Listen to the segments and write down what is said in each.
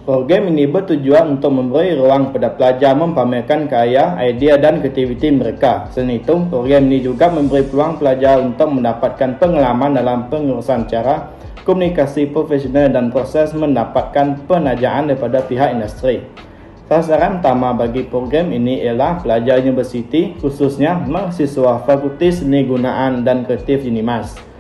Program ini bertujuan untuk memberi ruang pada pelajar mempamerkan karya, idea dan kreativiti mereka. Selain itu, program ini juga memberi peluang pelajar untuk mendapatkan pengalaman dalam pengurusan cara komunikasi profesional dan proses mendapatkan penajaan daripada pihak industri. Sasaran utama bagi program ini ialah pelajar universiti, khususnya mahasiswa Fakulti Seni Gunaan dan Kreatif UNIMAS.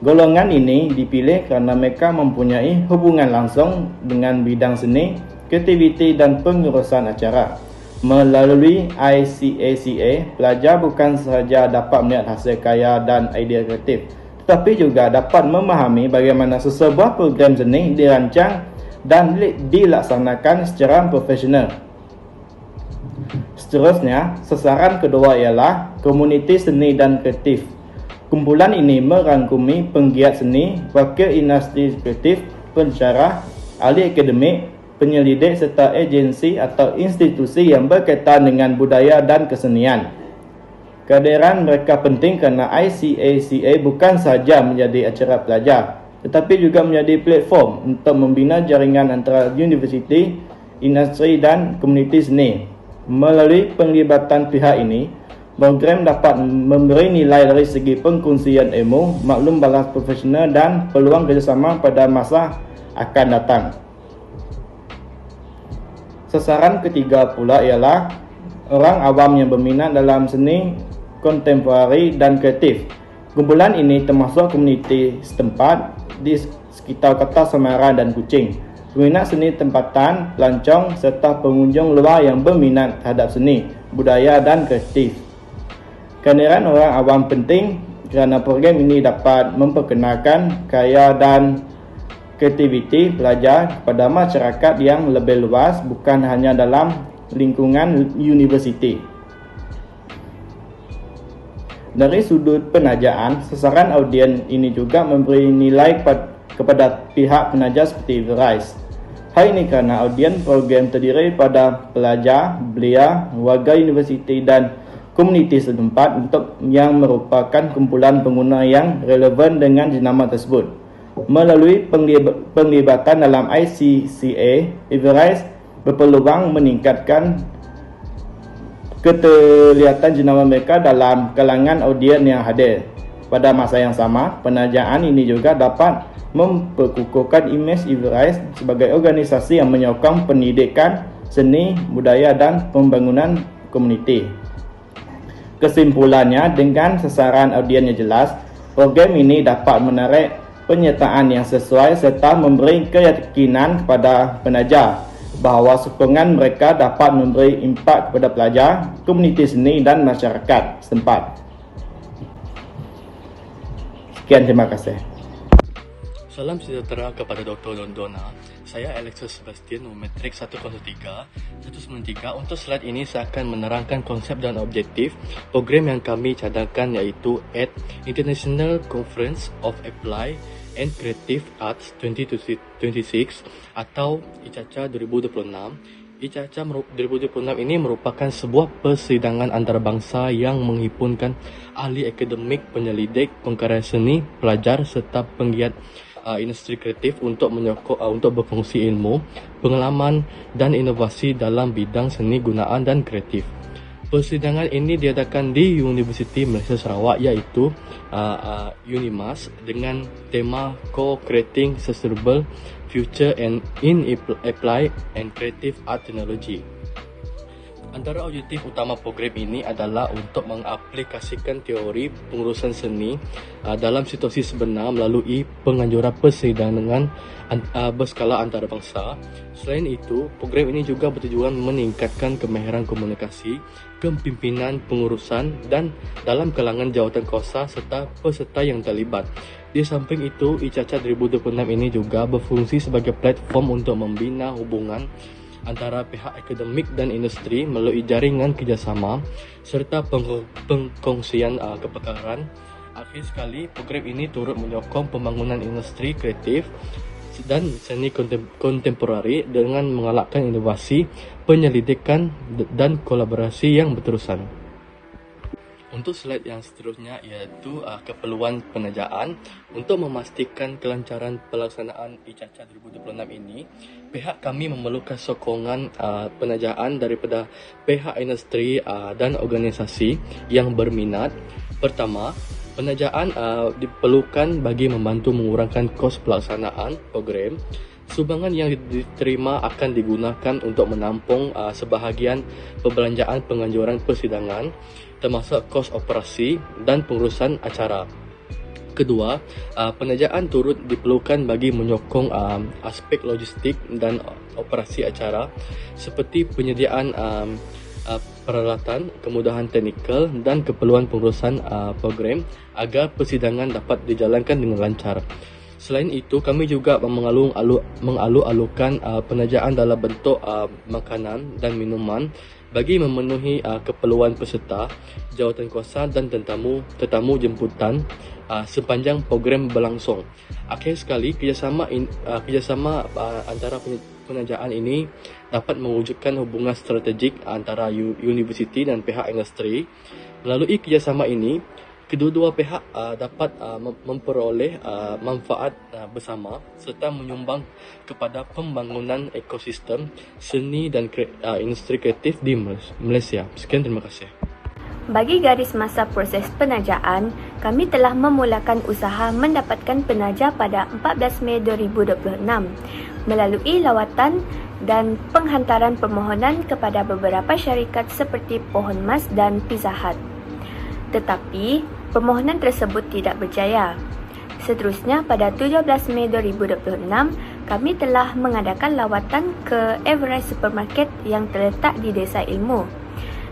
Golongan ini dipilih kerana mereka mempunyai hubungan langsung dengan bidang seni, kreativiti dan pengurusan acara. Melalui ICACA, pelajar bukan sahaja dapat melihat hasil karya dan idea kreatif, tetapi juga dapat memahami bagaimana sesebuah program seni dirancang dan dilaksanakan secara profesional. Seterusnya, sasaran kedua ialah komuniti seni dan kreatif. Kumpulan ini merangkumi penggiat seni, wakil industri kreatif, pensyarah, ahli akademik, penyelidik serta agensi atau institusi yang berkaitan dengan budaya dan kesenian. Kehadiran mereka penting kerana ICACA bukan sahaja menjadi acara pelajar, tetapi juga menjadi platform untuk membina jaringan antara universiti, industri dan komuniti seni. Melalui penglibatan pihak ini, program dapat memberi nilai dari segi pengkongsian ilmu, maklum balas profesional dan peluang kerjasama pada masa akan datang. Sasaran ketiga pula ialah orang awam yang berminat dalam seni kontemporari dan kreatif. Kumpulan ini termasuk komuniti setempat di sekitar kota Semarang dan Kuching, peminat seni tempatan, pelancong serta pengunjung luar yang berminat terhadap seni, budaya dan kreatif. Kehadiran orang awam penting kerana program ini dapat memperkenalkan karya dan kreativiti pelajar kepada masyarakat yang lebih luas, bukan hanya dalam lingkungan universiti. Dari sudut penajaan, sasaran audien ini juga memberi nilai kepada pihak penaja seperti Verizon. Hal ini kerana audien program terdiri pada pelajar, belia, warga universiti dan komuniti setempat untuk yang merupakan kumpulan pengguna yang relevan dengan jenama tersebut. Melalui penglibatan dalam ICCA, Everise berpeluang meningkatkan keterlihatan jenama mereka dalam kalangan audien yang hadir. Pada masa yang sama, penajaan ini juga dapat memperkukuhkan imej Everise sebagai organisasi yang menyokong pendidikan, seni, budaya dan pembangunan komuniti. Kesimpulannya, dengan sasaran audien yang jelas, program ini dapat menarik penyertaan yang sesuai serta memberi keyakinan kepada penaja bahawa sokongan mereka dapat memberi impak kepada pelajar, komuniti seni dan masyarakat setempat. Sekian, terima kasih. Salam sejahtera kepada Dr. Dondona. Saya Alexis Sebastian, Metrik 103. Untuk slide ini saya akan menerangkan konsep dan objektif program yang kami cadangkan, iaitu at International Conference of Applied and Creative Arts 2026 atau ICACA 2026. ICACA 2026 ini merupakan sebuah persidangan antarabangsa yang menghimpunkan ahli akademik, penyelidik, pengkarya seni, pelajar serta penggiat industri kreatif untuk berkongsi ilmu, pengalaman dan inovasi dalam bidang seni gunaan dan kreatif. Persidangan ini diadakan di Universiti Malaysia Sarawak, iaitu UNIMAS, dengan tema Co-Creating Sustainable Future and in Applied and Creative Art Technology. Antara objektif utama program ini adalah untuk mengaplikasikan teori pengurusan seni dalam situasi sebenar melalui penganjuran persidangan berskala antarabangsa. Selain itu, program ini juga bertujuan meningkatkan kemahiran komunikasi, kepimpinan pengurusan dan dalam kalangan jawatankuasa serta peserta yang terlibat. Di samping itu, ICACA 2026 ini juga berfungsi sebagai platform untuk membina hubungan antara pihak akademik dan industri melalui jaringan kerjasama serta pengkongsian kepakaran. Akhir sekali, program ini turut menyokong pembangunan industri kreatif dan seni kontemporari dengan menggalakkan inovasi, penyelidikan dan kolaborasi yang berterusan. Untuk slide yang seterusnya iaitu keperluan penajaan. Untuk memastikan kelancaran pelaksanaan ICACA 2026 ini, pihak kami memerlukan sokongan penajaan daripada pihak industri dan organisasi yang berminat. Pertama, penajaan diperlukan bagi membantu mengurangkan kos pelaksanaan program. Sumbangan yang diterima akan digunakan untuk menampung sebahagian perbelanjaan penganjuran persidangan, termasuk kos operasi dan pengurusan acara. Kedua, penajaan turut diperlukan bagi menyokong aspek logistik dan operasi acara seperti penyediaan peralatan, kemudahan teknikal dan keperluan pengurusan program agar persidangan dapat dijalankan dengan lancar. Selain itu, kami juga mengalu-alukan penajaan dalam bentuk makanan dan minuman bagi memenuhi keperluan peserta, jawatankuasa dan tetamu jemputan sepanjang program berlangsung. Akhir sekali, kerjasama antara penajaan ini dapat mewujudkan hubungan strategik antara universiti dan pihak industri. Melalui kerjasama ini, kedua-dua pihak dapat memperoleh manfaat bersama serta menyumbang kepada pembangunan ekosistem seni dan industri kreatif di Malaysia. Sekian, terima kasih. Bagi garis masa proses penajaan, kami telah memulakan usaha mendapatkan penaja pada 14 Mei 2026 melalui lawatan dan penghantaran permohonan kepada beberapa syarikat seperti Pohon Mas dan Pizza Hut. Tetapi, permohonan tersebut tidak berjaya. Seterusnya, pada 17 Mei 2026, kami telah mengadakan lawatan ke Everest Supermarket yang terletak di Desa Ilmu.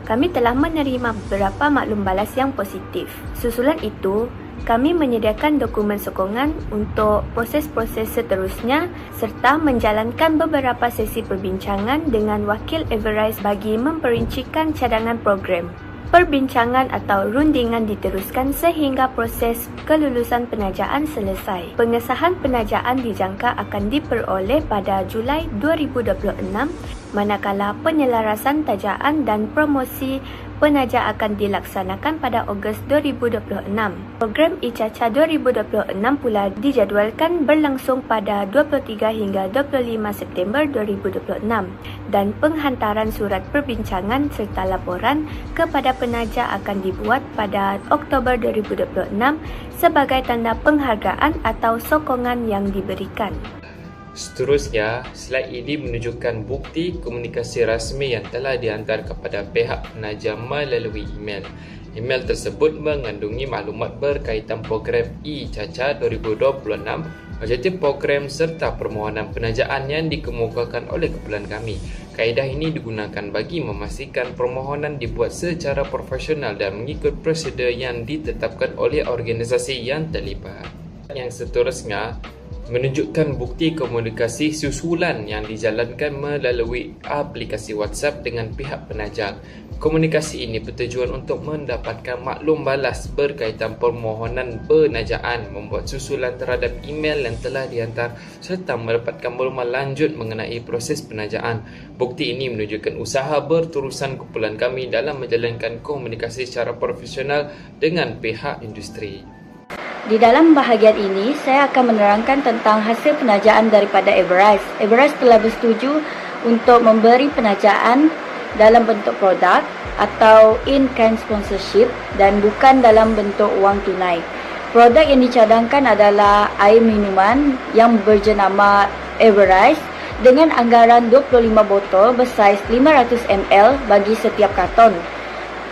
Kami telah menerima beberapa maklum balas yang positif. Susulan itu, kami menyediakan dokumen sokongan untuk proses-proses seterusnya serta menjalankan beberapa sesi perbincangan dengan wakil Everest bagi memperincikan cadangan program. Perbincangan atau rundingan diteruskan sehingga proses kelulusan penajaan selesai. Pengesahan penajaan dijangka akan diperoleh pada Julai 2026, manakala penyelarasan tajaan dan promosi penaja akan dilaksanakan pada Ogos 2026. Program ICACA 2026 pula dijadualkan berlangsung pada 23 hingga 25 September 2026 dan penghantaran surat perbincangan serta laporan kepada penaja akan dibuat pada Oktober 2026 sebagai tanda penghargaan atau sokongan yang diberikan. Seterusnya, slide ini menunjukkan bukti komunikasi rasmi yang telah dihantar kepada pihak penaja melalui email. Email tersebut mengandungi maklumat berkaitan program ICACA 2026, objektif program serta permohonan penajaan yang dikemukakan oleh kumpulan kami. Kaedah ini digunakan bagi memastikan permohonan dibuat secara profesional dan mengikut prosedur yang ditetapkan oleh organisasi yang terlibat. Yang seterusnya menunjukkan bukti komunikasi susulan yang dijalankan melalui aplikasi WhatsApp dengan pihak penajak. Komunikasi ini bertujuan untuk mendapatkan maklum balas berkaitan permohonan penajaan, membuat susulan terhadap email yang telah dihantar serta mendapatkan maklumat lanjut mengenai proses penajaan. Bukti ini menunjukkan usaha berterusan kumpulan kami dalam menjalankan komunikasi secara profesional dengan pihak industri. Di dalam bahagian ini, saya akan menerangkan tentang hasil penajaan daripada Everest. Everest telah bersetuju untuk memberi penajaan dalam bentuk produk atau in-kind sponsorship dan bukan dalam bentuk wang tunai. Produk yang dicadangkan adalah air minuman yang berjenama Everest dengan anggaran 25 botol bersaiz 500 ml bagi setiap karton.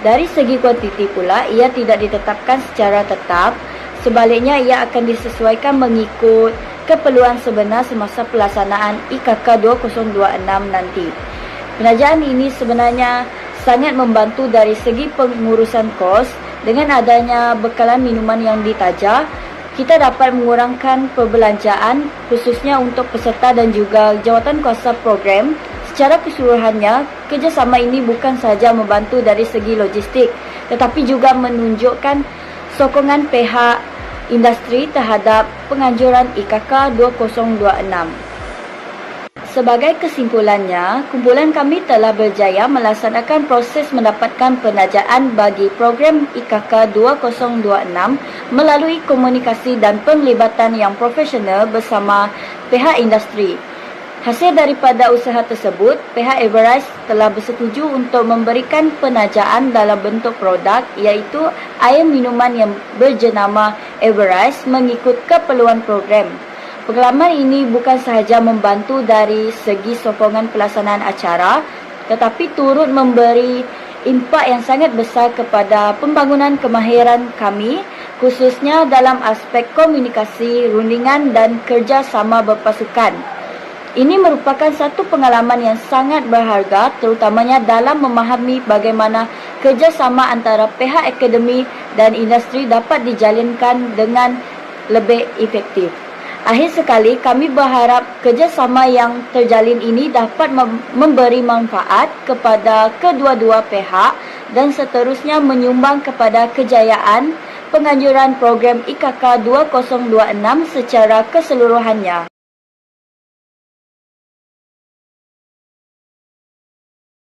Dari segi kuantiti pula, ia tidak ditetapkan secara tetap. Sebaliknya, ia akan disesuaikan mengikut keperluan sebenar semasa pelaksanaan ICACA 2026 nanti. Penajaan ini sebenarnya sangat membantu dari segi pengurusan kos. Dengan adanya bekalan minuman yang ditaja, kita dapat mengurangkan perbelanjaan khususnya untuk peserta dan juga jawatankuasa program. Secara keseluruhannya, kerjasama ini bukan sahaja membantu dari segi logistik tetapi juga menunjukkan sokongan pihak industri terhadap penganjuran ICACA 2026. Sebagai kesimpulannya, kumpulan kami telah berjaya melaksanakan proses mendapatkan penajaan bagi program IKK 2026 melalui komunikasi dan penglibatan yang profesional bersama pihak industri. Hasil daripada usaha tersebut, pihak Everise telah bersetuju untuk memberikan penajaan dalam bentuk produk iaitu air minuman yang berjenama Everise mengikut keperluan program. Pengalaman ini bukan sahaja membantu dari segi sokongan pelaksanaan acara tetapi turut memberi impak yang sangat besar kepada pembangunan kemahiran kami khususnya dalam aspek komunikasi, rundingan dan kerjasama berpasukan. Ini merupakan satu pengalaman yang sangat berharga terutamanya dalam memahami bagaimana kerjasama antara pihak akademi dan industri dapat dijalinkan dengan lebih efektif. Akhir sekali, kami berharap kerjasama yang terjalin ini dapat memberi manfaat kepada kedua-dua pihak dan seterusnya menyumbang kepada kejayaan penganjuran program IKK 2026 secara keseluruhannya.